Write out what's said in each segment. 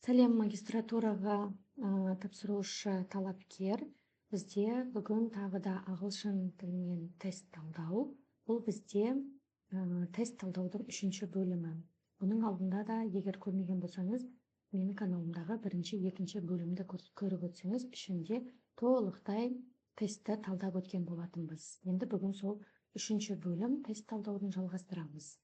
Сәлем магистратураға тапсырушы талапкер. Бізде бүгін тағы да ағылшын тілінен тест талдау. Бұл бізде тест талдаудың 3-ші бөлімі. Бұның алдында да, егер көрмеген болсаңыз, менің каналымдағы 1-ші, 2-ші бөлімді көріп өтсеңіз, ішінде толықтай тестті талдап өткен болатынбыз. Енді бүгін сол 3-ші бөлім тест талдаудың жалғастырамыз.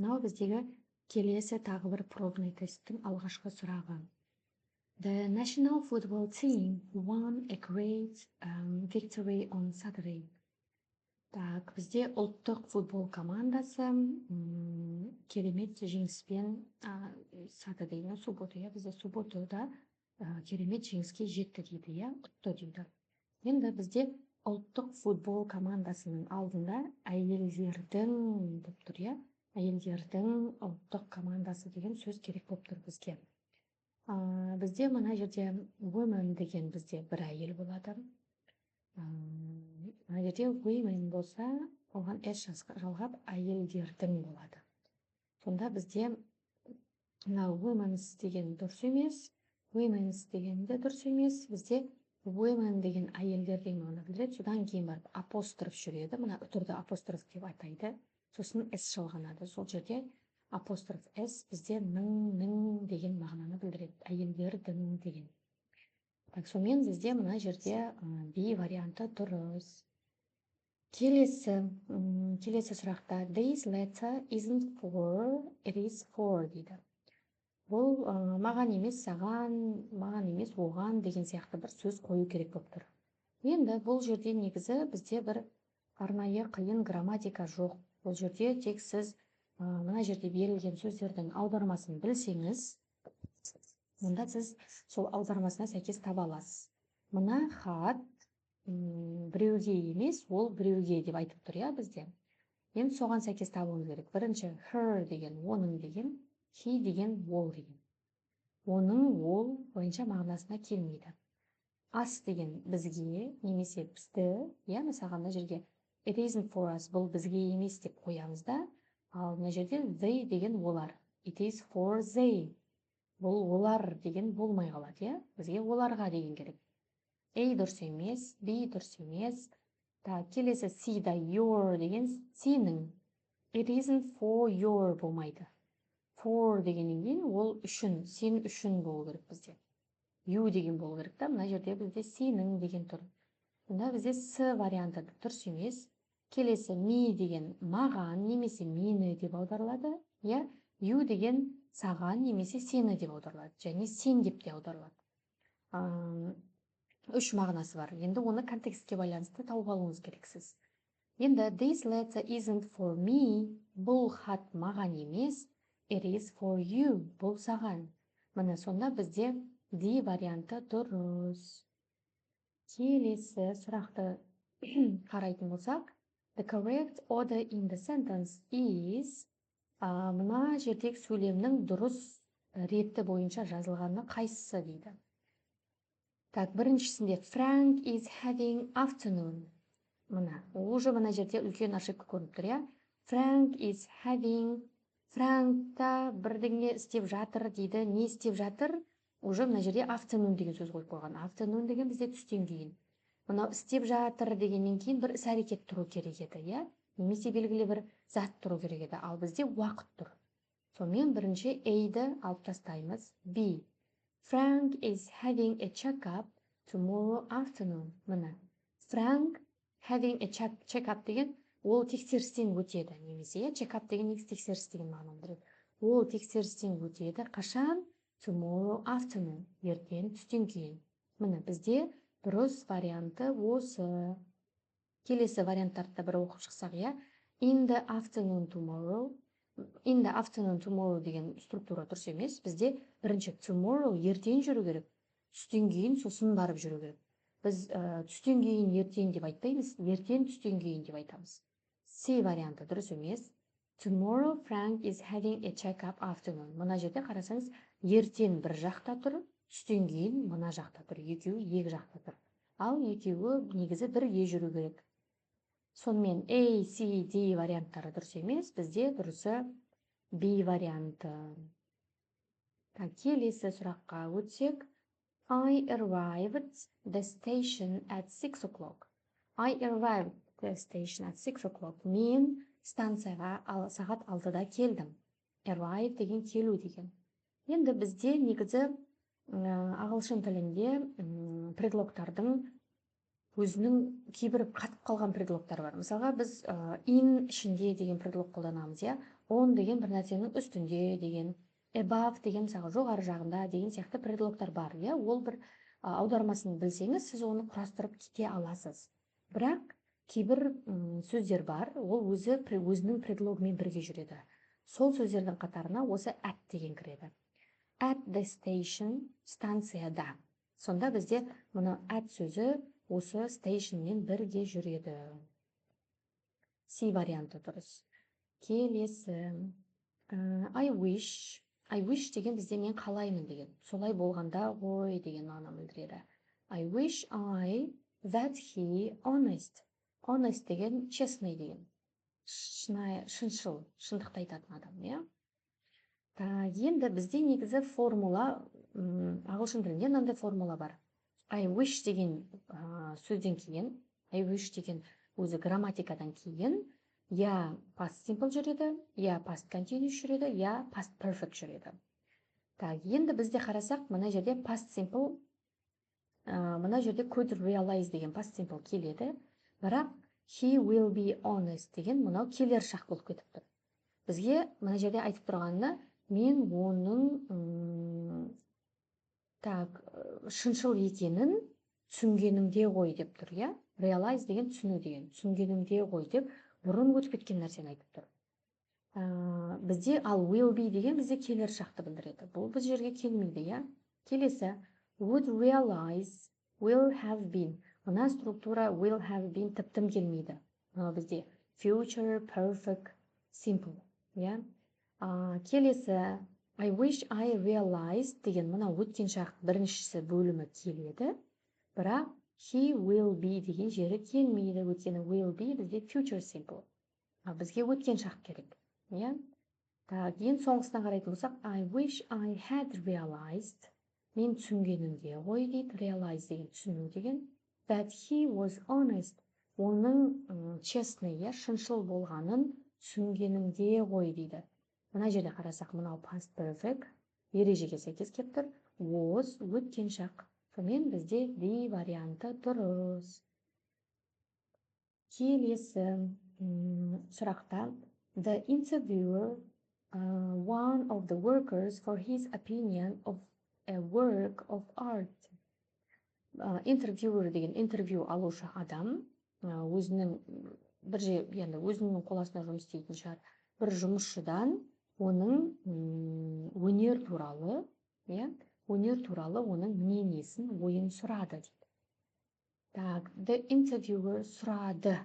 Мынау біздегі келесі тағы бір пробный тесттің алғашқы сұрағы. The national football team won a great victory on Saturday. Так, бізде ұлттық футбол командасы керемет жеңіспен Saturday, суббота, бізде субботада керемет жеңіске жетті дейді, ұтты дейді. Енді бізде ұлттық футбол командасының алдында әйелдердің деп тұр, әйелдердің ұлттық командасы деген сөз керек болып тұр бізге. Бізде мына жерде women деген бізде бір әйел болады. Мына жерде women болса, оған s жалғап әйелдердің болады. Сонда бізде women's деген дұрыс емес, women's деген де дұрыс емес. Бізде women деген әйелдер деген оны білдіреді. Содан кейін барып апостроф жүреді. Мына үтірді апостроф деп атайды. Сосын S жалғанады. Сол жерде апостроф S бізде нің деген мағынаны білдіреді. Әйелдердің деген. Так, сонымен бізде мына жерде B варианты дұрыс. Келесі сұрақта this letter isn't for, it is for дейді. Бұл маған емес саған, маған емес оған деген сияқты бір сөз қою керек болып тұр. Енді бұл жерде негізі бізде бір арнайы қиын грамматика жоқ. Бұл жерде тек сіз мына жерде берілген сөздердің аудармасын білсеңіз, онда сіз сол аудармасына сәйкес таба аласыз. Мына хат біреуге емес, ол біреуге деп айтып тұр, бізде. Енді соған сәйкес табуымыз керек. Бірінші her деген, оның деген, he деген, ол деген. Оның ол бойынша мағынасына келмейді. Us деген бізге, немесе бізді, мысалға мына жерге it isn't for us, бұл бізге емес деп қоямыз да, ал мына жерде they деген олар. It is for they. Бұл олар деген болмай қалады, бізге оларға деген керек. A дұрыс емес, B дұрыс емес. Келесі C да your деген сенің. It isn't for your болмайды. For дегеннен кейін ол үшін, сен үшін болу керек бізде. You деген болу керек та, мына жерде бізде сенің деген тұр. Мұнда бізде S варианты дұрыс емес. Келесі me деген маған немесе мені деп аударылады. You деген саған немесе сені деп аударылады. Және сен деп те аударылады. 3 мағынасы бар. Енді оны контекстке байланысты тауып алуыңыз керексіз. Енді this letter isn't for me, бұл хат маған емес, it is for you, бұл саған. Міне сонда бізде D варианты дұрыс. Келесі сұрақты қарайтын болсақ, the correct order in the sentence is, мына жердегі сөйлемнің дұрыс реті бойынша жазылғаны қайсысы дейді. Так, біріншісінде Frank is having afternoon. Мына жерде үлкен ошибка көрініп тұр, Frank is having, Frank та бірдеңе істеп жатыр дейді. Не істеп жатыр? Мына жерде afternoon деген сөз қойып қойған. Afternoon деген бізде түстен кейін. Мынау істеп жатыр дегеннен кейін бір іс-әрекет тұру керек еді, немесе белгілі бір зат тұру керек еді. Ал бізде уақыт тұр. Сонымен бірінші A-ді алып тастаймыз. B. Frank is having a check-up tomorrow afternoon. Frank having a check-up деген ол тексерістен өтеді. Немесе check-up деген тексеріс деген мағынаны білдіреді. Ол тексерістен өтеді. Қашан? Tomorrow afternoon. Ертең түстен кейін. Бізде дұрыс варианты осы. Келесі варианттарды бір оқып шықсақ, in the afternoon tomorrow. In the afternoon tomorrow деген структура дұрыс емес. Бізде бірінші tomorrow ертең жүру керек. Түстен кейін сосын барып жүру керек. Біз түстен кейін ертең деп айтпаймыз, ертең түстен кейін деп айтамыз. C варианты дұрыс емес. Tomorrow Frank is having a check-up afternoon. Мына жерде қарасаңыз, ертең бір жақта тұр, түстен кейін мына жақта тұр. Екеуі екі жақта тұр. Ал екеуі негізі бірге жүру керек. Сонымен A, C, D варианттары дұрыс емес. Бізде дұрысы B варианты. Келесі сұраққа өтсек. I arrived the station at 6 o'clock. I arrived the station at 6 o'clock. Мен станцияға сағат 6-да келдім. Arrive деген келу деген. Енді бізде негізі ағылшын тілінде предлогтардың өзінің кейбір қатып қалған предлогтар бар. Мысалға біз in ішінде деген предлог қолданамыз, я? On деген бір нәрсенің үстінде деген, above деген мысалы жоғары жағында деген сияқты предлогтар бар, я? Ол бір аудармасын білсеңіз, сіз оны құрастырып кете аласыз. Бірақ кейбір сөздер бар, ол өзінің предлогымен бірге жүреді. Сол сөздердің қатарына осы at деген кіреді. At the station, станцияда. Сонда бізде мұны at сөзі осы stationмен бірге жүреді. C варианты дұрыс. Келесі. I wish деген бізде мен қалаймын деген. Солай болғанда ғой деген мағына білдіреді. I wish that he honest. Honest деген честный деген. Шыншыл, шындықты айтатын адам, я? Енді бізде негізі формула, ағылшын тілінде мынандай формула бар. I wish деген сөзден кейін, I wish деген өзі грамматикадан кейін, я past simple жүреді, я past continuous жүреді, я past perfect жүреді. Енді бізде қарасақ, мына жерде past simple, мына жерде could realize деген past simple келеді, бірақ he will be honest деген мынау келер шақ болып кетіп тұр. Бізге мына жерде айтып тұрғанына мен оның шыншыл екенін түсінгенімде ғой деп тұр, я? Realize деген түсіну деген, түсінгенімде ғой деп бұрын өтіп кеткен нәрсені айтып тұр. Бізде ал will be деген бізде келер шақты білдіреді. Бұл біз жерге келмейді, я? Келесі would realize, will have been. Мына структура will have been тіптім келмейді. Бізде future, perfect, simple, я? Келесі I wish I realized деген мына өткен шақ біріншісі бөлімі келеді, бірақ he will be деген жері келмейді, өткені will be бізде future simple. Бізге өткен шақ керек. Ең соңғысына қарайтын болсақ, I wish I had realized, мен түсінгенімде ғой дейді, realize деген түсіну деген, that he was honest, оның честный, шыншыл болғанын түсінгенімде ғой дейді. Мына жерде қарасақ, мынау past perfect, ережеге сәйкес келіп тұр, was өткен шақ. Сонымен бізде D варианты дұрыс. Келесі сұрақта the interviewer, one of the workers for his opinion of a work of art. Interviewer деген интервью алушы адам, өзінің қол астында жұмыс істейтін шығар, бір жұмысшыдан оның өнер туралы оның мнениесін, ойын сұрады дейді. The interviewer сұрады.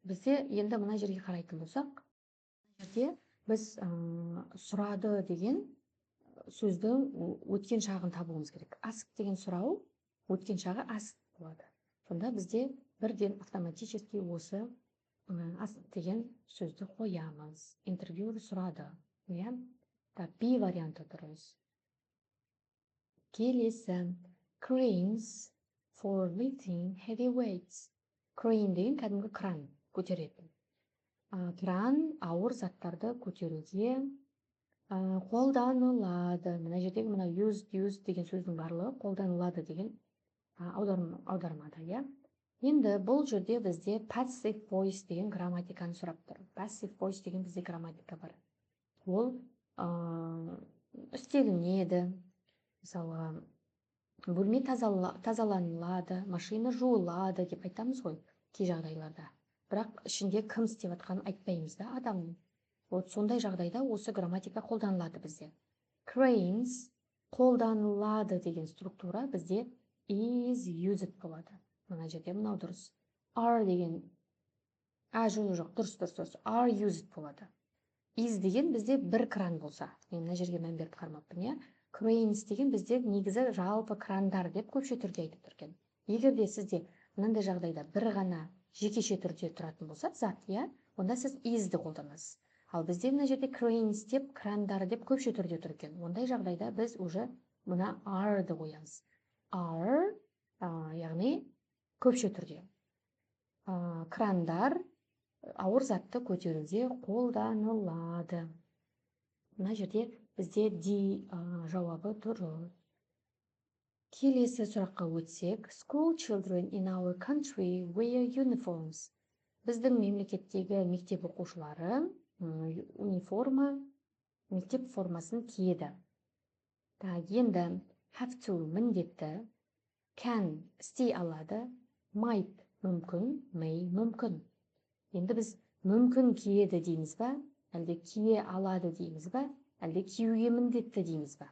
Бізде енді мына жерге қарайтын болсақ, жерде біз сұрады деген сөздің өткен шағын табуымыз керек. Ask деген сұрау, өткен шағы ask болады. Сонда бізде бірден автоматически осы ask деген сөзді қоямыз. Интервьюер сұрады. B варианты дұрыс. Келесі cranes for lifting heavy weights. Crane деген кәдімгі кран, көтеретін. Кран ауыр заттарды көтеруге қолданылады. Мына жердегі мына used деген сөздің барлығы қолданылады деген аудармада, я? Енді бұл жерде бізде passive voice деген грамматиканы сұрап тұр. Passive voice деген бізде грамматика бар. Ол істелінеді. Мысалы, бөлме тазаланылады, машина жуылады деп айтамыз ғой кей жағдайларда. Бірақ ішінде кім істеп жатқанын айтпаймыз да адамның. Сондай жағдайда осы грамматика қолданылады бізде. Cranes қолданылады деген структура бізде is used болады. Мына жерде мынау дұрыс. Are деген жоқ, дұрыс. Are used болады. Is деген бізде бір кран болса, мен мына жерге мән беріп қармаппын, я? Cranes деген бізде негізі жалпы крандар деп көпше түрде айтып тұрген. Егер де сізде мынандай жағдайда бір ғана жекеше түрде тұратын болса, зат, я? Онда сіз is'ді қолданасыз. Ал бізде мына жерде cranes деп, крандар деп көпше түрде тұр екен. Ондай жағдайда біз уже мына are-ды қоямыз. Are, яғни көпше түрде. Крандар ауыр затты көтеруде қолданылады. Мына жерде бізде D жауабы тұрыр. Келесі сұраққа өтсек, school children in our country wear uniforms. Біздің мемлекеттегі мектеп оқушылары мектеп формасын киеді. Енді have to міндетті, can істей алады, might мүмкін, may мүмкін. Енді біз мүмкін киеді дейміз ба, әлде кие алады дейміз ба, әлде киюге міндетті дейміз ба?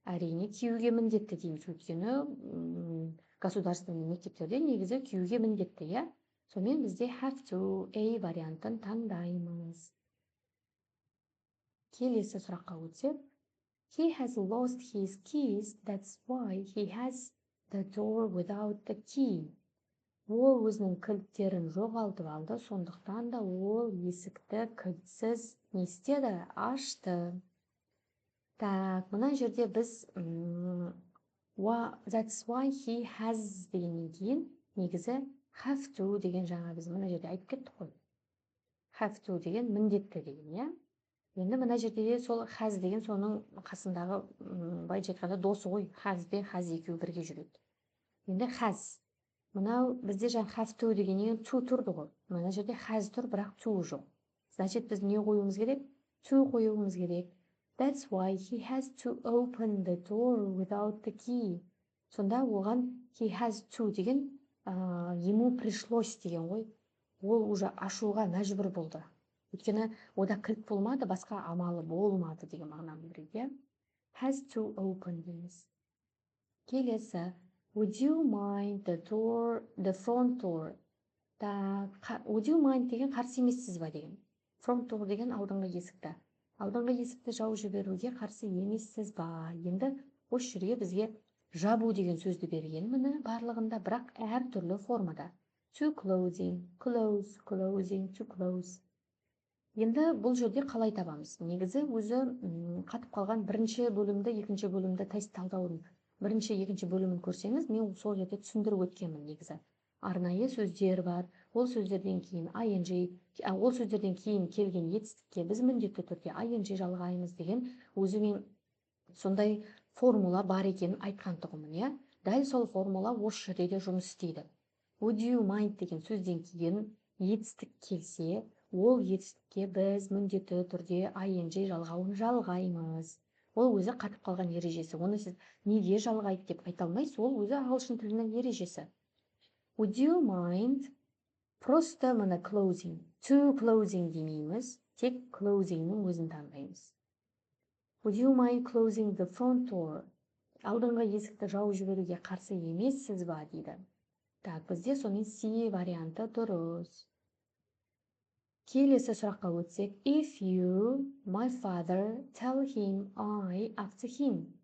Әрине киюге міндетті дейміз, өйткені государственный мектептерде негізі киюге міндетті, иә? Сонымен бізде have to A вариантын таңдаймыз. Келесі сұраққа өтсек, he has lost his keys, that's why he has the door without the key. Ол өзінің кілттерін жоғалтып алды, сондықтан да ол есікті кілтсіз не істеді? Ашты. Так, мына жерде біз that's why he has дегеннен кейін негізі have to деген жаңа біз мына жерде айтып кеттік қой. Have to деген міндетті деген, иә? Енді мына жерде сол has деген соның қасындағы былайша айтқанда досы ғой. Has бен has екеуі бірге жүреді. Енді has. Мынау бізде жаңа have to дегеннен to тұрды ғой. Мына жерде has тұр, бірақ to жоқ. Значит, біз не қоюымыз керек? To қоюымыз керек. That's why he has to open the door without the key. Сонда оған he has to деген ему пришлось деген ғой. Ол уже ашуға мәжбүр болды. Өйткені ода кілт болмады, басқа амалы болмады деген мағынаны білдіреді. Has to open дейміз. Келесі, would you mind the front door? Would you mind деген қарсы емессіз ба деген. Front door деген алдыңғы есікті. Алдыңғы есікті жауып жіберуге қарсы емессіз ба? Енді осы жерге бізге жабу деген сөзді берген міне барлығында, бірақ әр түрлі формада. To closing, close, closing, to close. Енді бұл жерде қалай табамыз? Негізі өзі қатып қалған бірінші бөлімді, екінші бөлімді тест талдауын, бірінші, екінші бөлімін көрсеңіз, мен сол жерде түсіндіріп өткенмін негізі. Арнайы сөздер бар, ол сөздерден кейін ing, ол сөздерден кейін келген етістікке біз міндетті түрде ing жалғаймыз деген өзімен сондай формула бар екенін айтқан тұғымын, иә? Дәл сол формула осы жерде де жұмыс істейді. Would you mind деген сөзден кейін етістік келсе, ол етістікке біз міндетті түрде ing жалғауын жалғаймыз. Ол өзі қатып қалған ережесі. Оны сіз неге жалғайды деп айта алмайсыз, ол өзі ағылшын тілінің ережесі. Would you mind? Просто мына closing, to closing демейміз, тек closing'ның өзін таңдаймыз. Would you mind closing the front door? Алдыңғы есікті жауып жіберуге қарсы емессіз ба дейді. Так, бізде соның C варианты дұрыс. Келесі сұраққа өтсек, if you, my father, tell him I after him.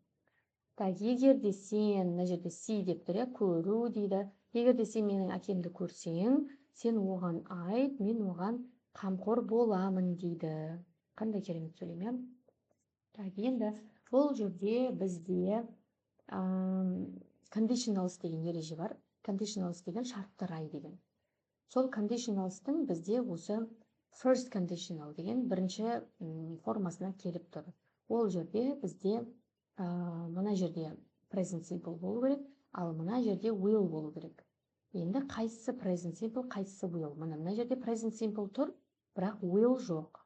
Так, егер де сен, мына жерде C деп тұр, көру дейді. Егер де сен менің әкемді көрсең, сен оған айт, мен оған қамқор боламын дейді. Қандай керемет сөйлем. Так, енді бұл жерде бізде conditionals деген ереже бар. Conditionals деген шартты рай деген. Сол conditionalстың бізде осы first conditional деген бірінші формасына келіп тұр. Ол жерде бізде мына жерде present simple болу керек, ал мына жерде will болу керек. Енді қайсысы present simple, қайсысы will? Мына жерде present simple тұр, бірақ will жоқ.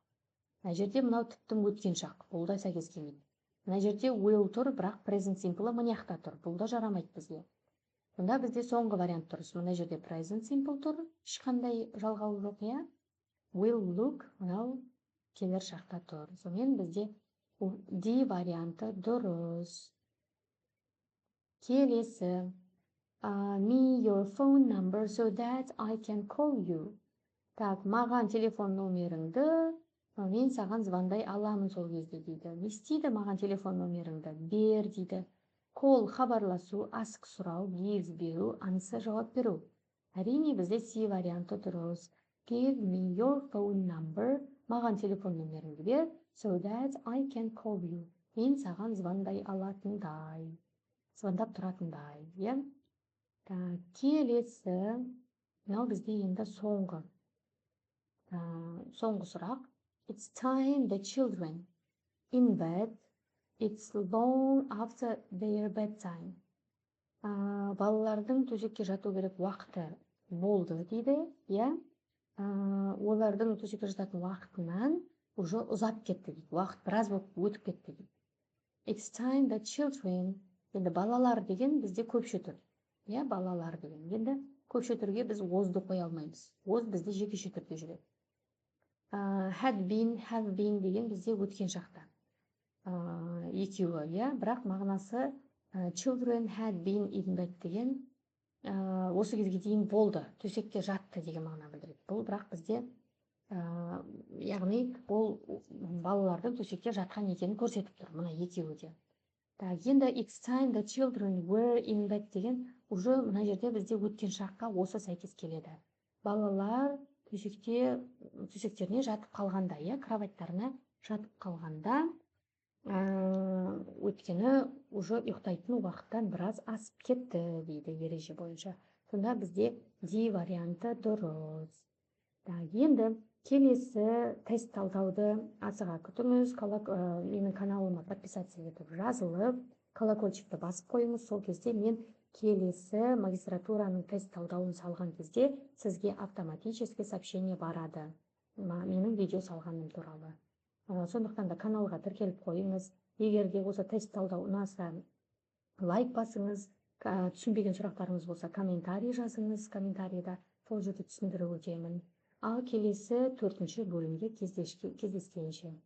Мына жерде мынау тіптің өткен шақ, бұл да сәйкес келмейді. Мына жерде will тұр, бірақ present simple мына жақта тұр, бұл да жарамайды бізге. Сонда бізде соңғы вариант дұрыс. Мына жерде present simple тұр, ешқандай жалғау жоқ, иә? Will look, мынау келер шақта тұр. Сонымен бізде D варианты дұрыс. Келесі. Me your phone number so that I can call you. Так, маған телефон номеріңді, мен саған звондай аламын сол кезде дейді. Не істейді маған телефон номеріңді? Бер дейді. Call хабарласу, ask сұрау, give беру, answer жауап беру. Әрине бізде C варианты дұрыс. Give me your phone number, Маған телефон нөміріңді бер, so that I can call you. Мен саған звондай алатындай, звондап тұратындай, иә? Келесі, мынау бізде енді соңғы сұрақ. It's time the children in bed. It's long after their bedtime. Балалардың төсекке жату керек уақыты болды дейді, иә? Олардың төсекке жататын уақытынан уже ұзап кетті дейді. Уақыт біраз болып өтіп кетті дейді. It's time the children. Енді балалар деген бізде көпше түр. Иә, балалар деген. Енді көпше түрге біз озды қоя алмаймыз. Оз бізде жекеше түрде жүреді. Had been, have been деген бізде өткен шақта. Екеуі, иә, бірақ мағынасы children had been in bed деген осы кезге дейін болды, төсекке жатты деген мағына білдіреді. Бұл бірақ бізде яғни бұл балалардың төсекте жатқан екенін көрсетіп тұр, мына екеуі де. Енді it's time the children were in bed деген уже мына жерде бізде өткен шаққа осы сәйкес келеді. Балалар төсектеріне жатып қалғанда, иә, кроваттарына жатып қалғанда, өткені уже ұйықтайтын уақыттан біраз асып кетті дейді ереже бойынша. Сонда бізде D варианты дұрыс. Енді келесі тест талдауды асыға күтіңіз. Менің каналыма подписаться етіп жазылып, колокольчикті басып қойыңыз. Сол кезде мен келесі магистратураның тест талдауын салған кезде сізге автоматически сообщение барады. Менің видео салғаным туралы. Сондықтан да каналға тіркеліп қойыңыз. Егер де осы тест талдау ұнаса, лайк басыңыз, түсінбеген сұрақтарыңыз болса, комментарий жазыңыз, комментарийда сол жерде түсіндіріп өтемін. Ал келесі 4-ші бөлімде кездескенше.